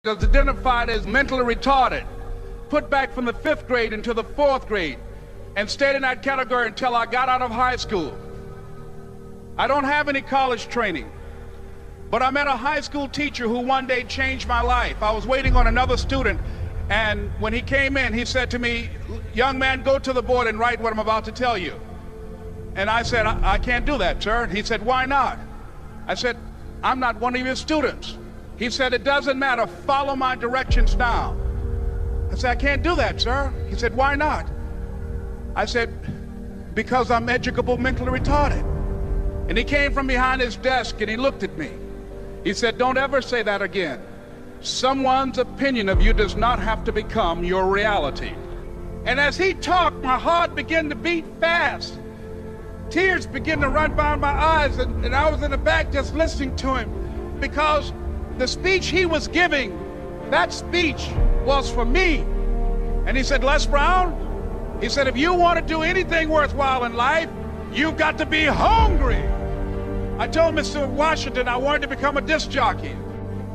was identified as mentally retarded, put back from the 5th grade into the 4th grade, and stayed in that category until I got out of high school. I don't have any college training, but I met a high school teacher who one day changed my life. I was waiting on another student, and when he came in, he said to me, "Young man, go to the board and write what I'm about to tell you." And I said, I can't do that, sir. He said, "Why not?" I said, "I'm not one of your students." He said, "It doesn't matter, follow my directions now." I said, "I can't do that, sir." He said, "Why not?" I said, "Because I'm educable mentally retarded." And he came from behind his desk and he looked at me. He said, "Don't ever say that again. Someone's opinion of you does not have to become your reality." And as he talked, my heart began to beat fast. Tears began to run down my eyes, and I was in the back just listening to him, because the speech he was giving, that speech was for me. And he said, "Les Brown," he said, "if you want to do anything worthwhile in life, you've got to be hungry." I told Mr. Washington I wanted to become a disc jockey.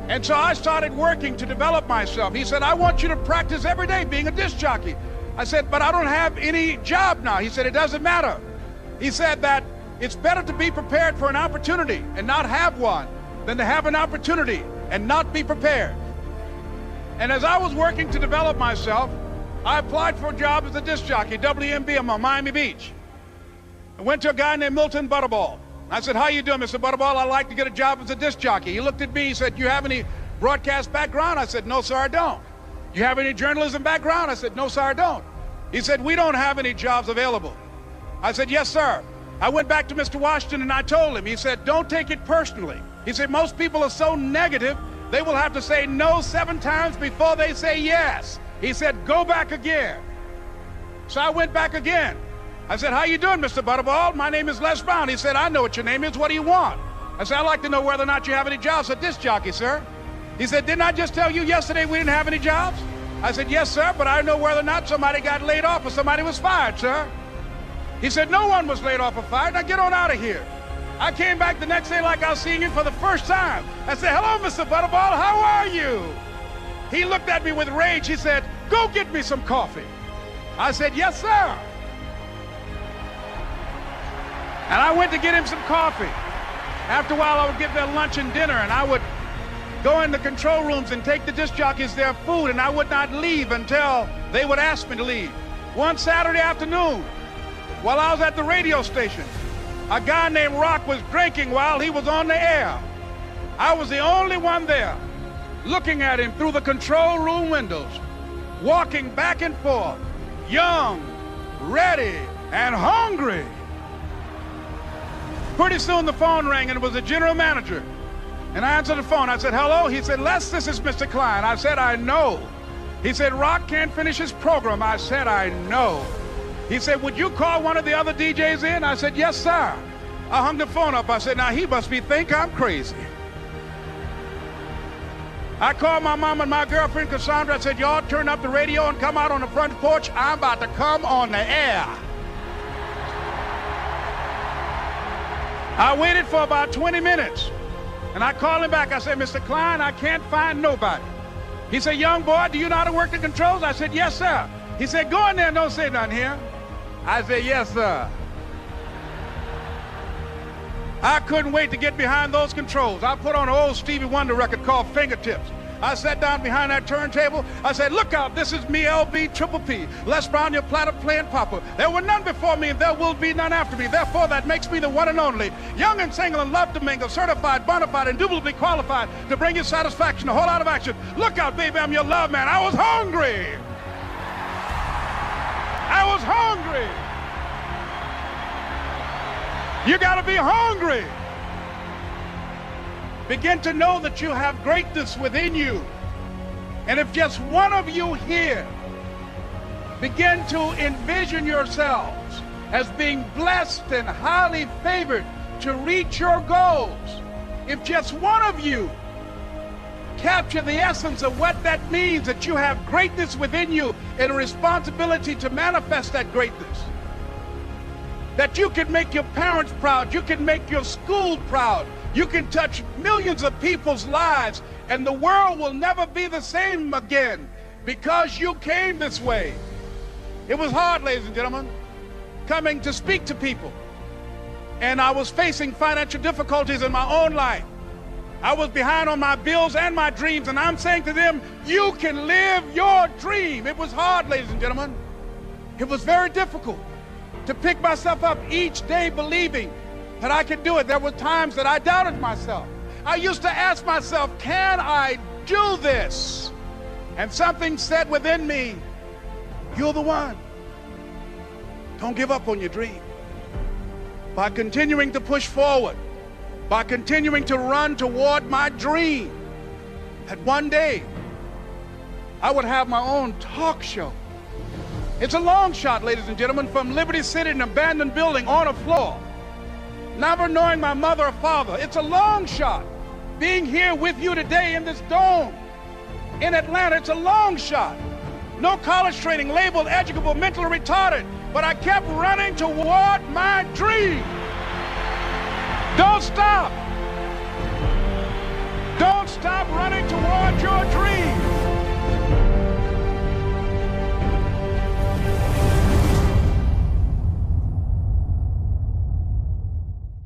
And so I started working to develop myself. He said, "I want you to practice every day being a disc jockey." I said, "But I don't have any job now." He said, "It doesn't matter." He said that it's better to be prepared for an opportunity and not have one than to have an opportunity and not be prepared. And as I was working to develop myself, I applied for a job as a disc jockey, WMB, on Miami Beach. I went to a guy named Milton Butterball. I said, "How you doing, Mr. Butterball? I'd like to get a job as a disc jockey." He looked at me, he said, "You have any broadcast background?" I said, "No, sir, I don't." "You have any journalism background?" I said, "No, sir, I don't." He said, "We don't have any jobs available." I said, "Yes, sir." I went back to Mr. Washington and I told him. He said, "Don't take it personally." He said, "Most people are so negative, they will have to say no 7 times before they say yes." He said, "Go back again." So I went back again. I said, "How you doing, Mr. Butterball? My name is Les Brown." He said, "I know what your name is. What do you want?" I said, "I'd like to know whether or not you have any jobs as a disc jockey, sir." He said, "Didn't I just tell you yesterday we didn't have any jobs?" I said, "Yes, sir, but I know whether or not somebody got laid off or somebody was fired, sir." He said, "No one was laid off or fired. Now get on out of here." I came back the next day like I was seeing him for the first time. I said, "Hello, Mr. Butterball, how are you?" He looked at me with rage. He said, "Go get me some coffee." I said, "Yes, sir." And I went to get him some coffee. After a while, I would get their lunch and dinner, and I would go in the control rooms and take the disc jockeys their food, and I would not leave until they would ask me to leave. One Saturday afternoon, while I was at the radio station, a guy named Rock was drinking while he was on the air. I was the only one there, looking at him through the control room windows, walking back and forth, young, ready, and hungry. Pretty soon the phone rang, and it was the general manager. And I answered the phone. I said, "Hello?" He said, "Les, this is Mr. Klein." I said, "I know." He said, "Rock can't finish his program." I said, "I know." He said, "Would you call one of the other DJs in?" I said, "Yes, sir." I hung the phone up. I said, "Now he must think I'm crazy." I called my mom and my girlfriend, Cassandra. I said, "Y'all turn up the radio and come out on the front porch. I'm about to come on the air." I waited for about 20 minutes, and I called him back. I said, "Mr. Klein, I can't find nobody." He said, "Young boy, do you know how to work the controls?" I said, "Yes, sir." He said, "Go in there and don't say nothing here." I said, "Yes, sir." I couldn't wait to get behind those controls. I put on an old Stevie Wonder record called Fingertips. I sat down behind that turntable. I said, "Look out, this is me, LB Triple P, Les Brown, your platter playing papa. There were none before me, and there will be none after me. Therefore, that makes me the one and only. Young and single and love to mingle, certified, bona fide, indubitably qualified to bring you satisfaction, a whole lot of action. Look out, baby, I'm your love man." I was hungry. I was hungry. You got to be hungry. Begin to know that you have greatness within you. And if just one of you here begin to envision yourselves as being blessed and highly favored to reach your goals, if just one of you capture the essence of what that means, that you have greatness within you and a responsibility to manifest that greatness, that you can make your parents proud, you can make your school proud, You can touch millions of people's lives, and the world will never be the same again because you came this way. It was hard, ladies and gentlemen, coming to speak to people. And I was facing financial difficulties in my own life. I was behind on my bills and my dreams, and I'm saying to them, you can live your dream. It was hard, ladies and gentlemen. It was very difficult to pick myself up each day believing that I could do it. There were times that I doubted myself. I used to ask myself, can I do this? And something said within me, you're the one. Don't give up on your dream. By continuing to push forward, by continuing to run toward my dream, that one day I would have my own talk show. It's a long shot, ladies and gentlemen, from Liberty City, an abandoned building on a floor, never knowing my mother or father. It's a long shot. Being here with you today in this dome in Atlanta, it's a long shot. No college training, labeled educable, mentally retarded, but I kept running toward my dream. Don't stop.